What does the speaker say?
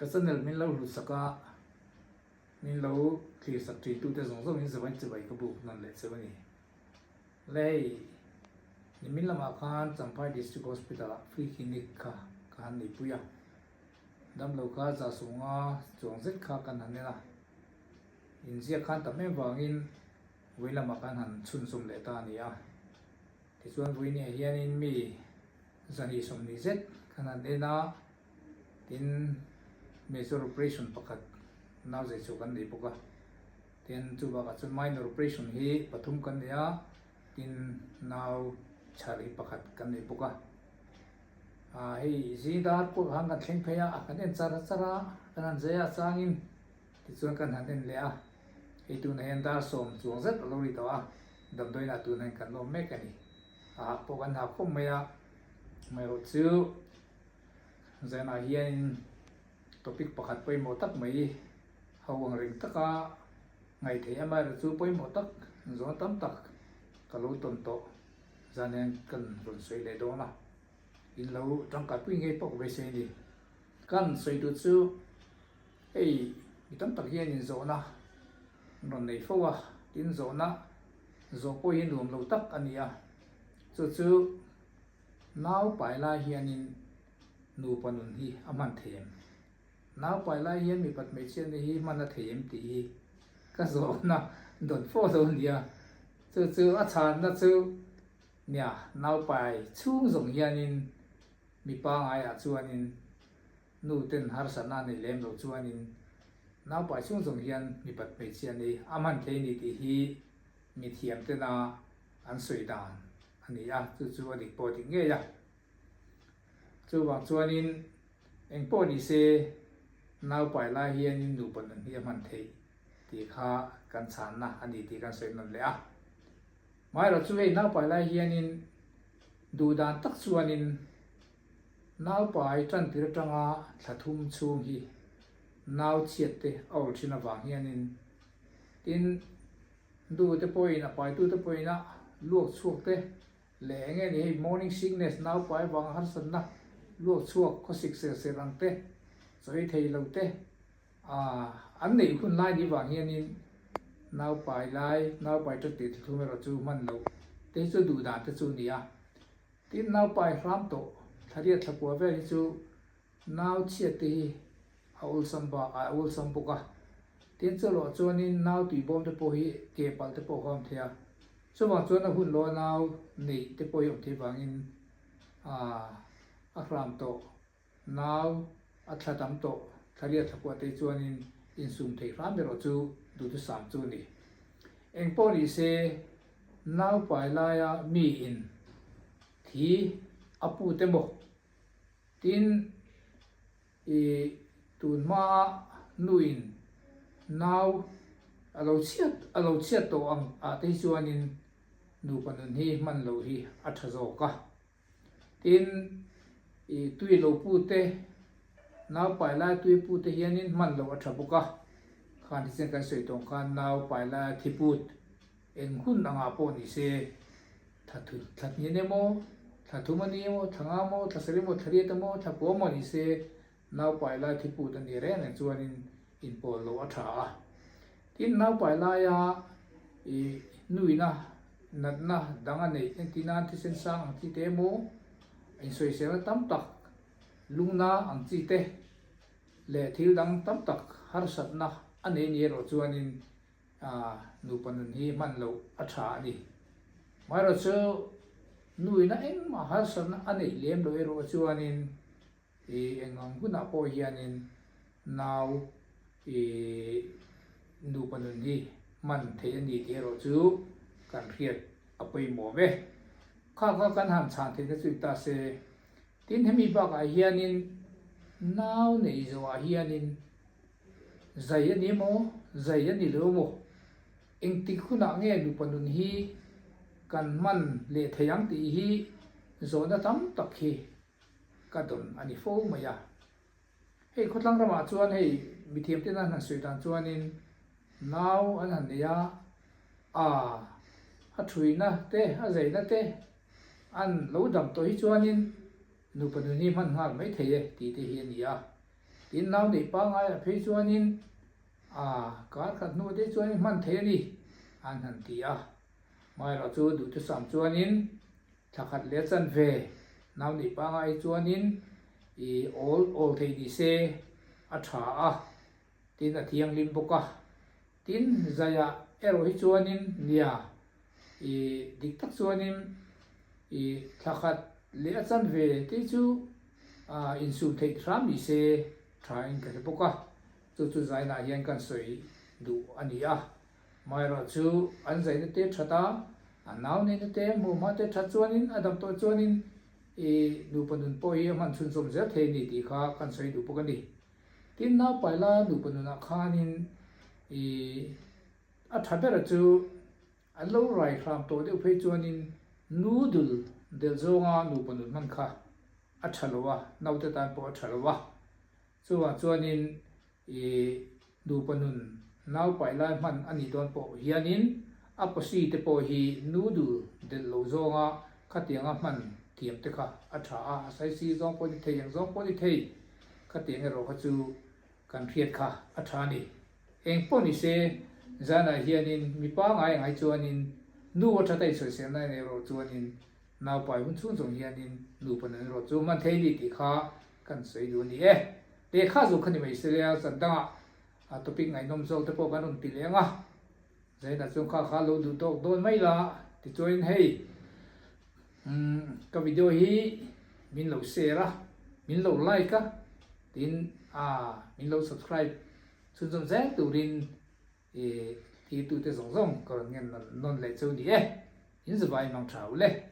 Kasanel min lo lu saka min lo khi sak tri tu te zong zong min zawai chubai ka bu nan le chawani lei ni min lama khan Champhai District Hospital free clinic kha kan nei puya dam lo kha za sunga chong zet kha kan hanela in zia khan ta me wangin weilama kan han chun sum le ta ni a ti chuan vui ni hian in mi zani som ni zet kan han ena tin major operation pakhat naw zai chu kan nei boka tin chu ba ka chu minor operation hi pathum kan ya tin naw chari pakhat kan nei boka hei zida ko hang kan thleng phaya kan en chara chara kan zeya changin ti chuan kan han en le a ei tu na en dar som chuang zet lo ri tawa dam doi na tu na kan lo mek ani po kan ha khom maya mai ro chu zena hian topic pakhat poi mo tak mai hawang ring taka ngai thei ama ru chu poi mo tak zo tam tak kalo ton to zanen kan ron soi le do na in lo tang ka pui ngai pok ve se ni kan soi tu chu ei itam tak hian in zo na ron nei fo wa tin zo na zo poi hin lum lo tak ania chu chu naw pai la hian in nu panun hi aman them naw pai la hian mi pat me chen hi mana them ti ka zo na don fo zo nia chu chu a chan na chu nia naw pai chung zong hian in mi pa ngai a chuan in nu ten har sana nei lem lo chuan in naw pai chung zong hian mi pat me chen ni aman the ni ti hi mi thiam te na an soi dan ani a chu chu ani po ti nge ya chu wang chuan in eng po ni se naw pai la hian in nu pan an hi man thei ti kha kan chan na ani ti kan soi nan le a mai ro chu ei naw pai la hian in du dan tak chuan in naw pai tran tir tanga thlathum chung hi naw chiat te aur thina wang hian in tin du te poina pai tu te poina luak chuak te le nge ni morning sickness naw pai wang har san na luak chuak kho sik se se rang te soi thei lo te an nei hun lai ni wang hian in naw pai lai naw pai ta ti thu me ro chu man lo te chu du da te chu ni a tin naw pai ram to thariat thapua ve hi chu naw chiat te hi aul sam boka tin chu lo chuan in naw tui bom te po hi ke pal te po khom thia chu wang chuan a hun lo naw nei te po yom the wang in a ram to naw a thladam to thariat thapua te chuan in sum thei ram be ro chu du tu sam chu ni eng po ni se naw pai la ya mi in thi apu te mo tin tun ma nuin naw alo chiat to ang a te chuan in nu panun hi man lo hi a thazo ka tin tui lo pu te naw pai la tui pu te hian in man lo a thabuka khan ti chen kan soi tong khan naw pai la thiput eng hun anga po ni se that ni ne mo thathu mani mo thanga mo thasari mo thari ta mo thapo mo ni se naw pai la thiput ani re na chuan in pol lo a tha tin naw pai la ya nuina natna danga nei entina ti sen sang ti te mo in soi se tam tak lungna ang chi te le thil dang tam tak har sat na ane ni ro chuan in nu panun hi man lo a tha ani mai ro chu nuina eng ma har sat na ane lem lo ro chuan in engang huna po hian in naw nu panun hi man thei ani ti ro chu kan riat apoi mo ve kha kan han chan thei ka chu ta se tin hemi ba ka hianin naw nei zo a hianin zai ani mo zai ani lo mo eng ti khuna nge nu panun hi kan man le theyang ti hi zo na tam tak hi ka don ani fo maya hei khotlang rama chuan hei mithiam te na soi dan chuan in naw an han ya a thui na te a zai na te an lo dam to hi chuan in nu panun hi man ngal mai thei ti te hi ni a tin nau nei pa ngai a phei chuanin kar khat nu te chuanin man the ni an han ti a mai ro chu du te sam chuanin thakhat le chan ve nau nei pa ngai chuanin all thei ni se a tha a tin a thiang lim boka tin zaya ero hi chuanin nia dik tak chuanin thakhat le chan ve te chu in su thei thram ni se thain ka boka chu zai na hian kan soi du ani a mai ro chu an zai na te thata nau ne te mu ma te tha chuanin adam to chuanin nu panun po hi man chun som zel the ni ti kha kan soi du boka ni tin na paila nu panun a khanin a thabera chu a lo rai kham to de phei chuanin noodle del zonga nu panun man kha a thalowa nau te tan po a thalowa chuanin nu panun nau paila man ani don po hianin a posi te po hi noodle del lo zonga khatianga man tiam te kha a tha a sai si zong po ni thei yang zong po ni thei khatianga ro kha chu kan riat kha a tha ni eng po ni se zana hianin mi pa ngai chuanin nu wa tha tai soi se na ne ro chuanin nau pai hun chung zong hianin nu panan ro chu man thei ni ti kha kan sei du ni te kha zu khani mai se ya chan danga topic ngai nom zol te po kan un ti lenga zai da chung kha lo du tok don mai la ti join hei ka video hi min lo share min lo like tin min lo subscribe chun zong zai turin thì tu te zong zong ko ngen non le chu ni in zai mang thau le